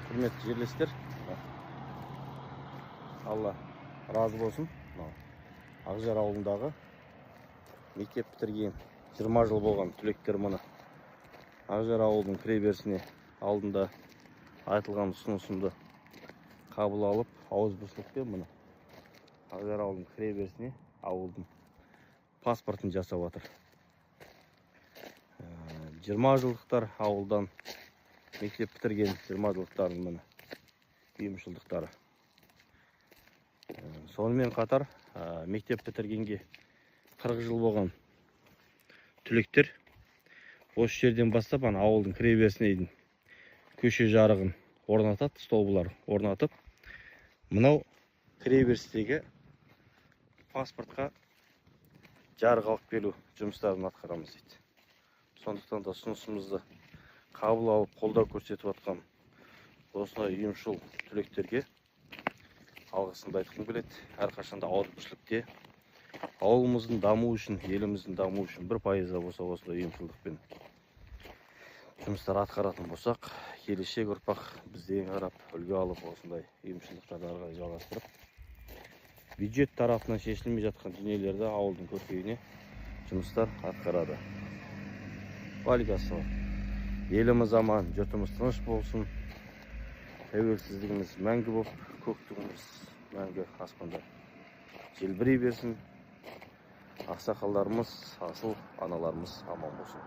Құрметті жерлестер, Алла разы болсын. Ақжар ауылындағы мектеп бітірген 20 жыл болған түлектер мұны Ақжар ауылының кіреберісіне алдында айтылған ұсынысымды қабыл алып, ауызбіршілікпен мұны Ақжар ауылының кіреберісіне ауылдың паспортын жасап отыр. 20 жылдықтар ауылдан мектеп бітірген 20 жылдықтардың мұны ұйымшылдықтары. Сонымен қатар мектеп бітіргенге 40 жыл болған түлектер осы жерден бастап ауылдың кіреберісіне көше жарығын орнатады, столбылар орнатып, мынау кіреберістегі паспортқа жарық алып келу жұмыстарын атқарамыз дейді. Сондықтан да ұсынысымызды қабыл алып, қолдау көрсетіп жатқан осындай ұйымшыл түлектерге алғысымды айтқым келеді. Әрқашанда ауызбіршілікте ауылымыздың дамуы үшін, еліміздің дамуы үшін 1% болса осындай ұйымшылдықпен жұмыстар атқаратын болсақ, келешек ұрпақ бізден қарап үлгі алып, осындай ұйымшылдықтарды ары қарай жалғастырып, бюджет тарапынан шешілмей жатқан дүниелерді ауылдың көркеюіне жұмыстар атқарады. Валикасы бар. Еліміз аман, жұртымыз тыныш болсын. Тәуелсіздігіміз мәңгі болып, көк туымыз мәңгі аспанда желбірей берсін. Ақсақалдарымыз, асыл аналарымыз аман болсын.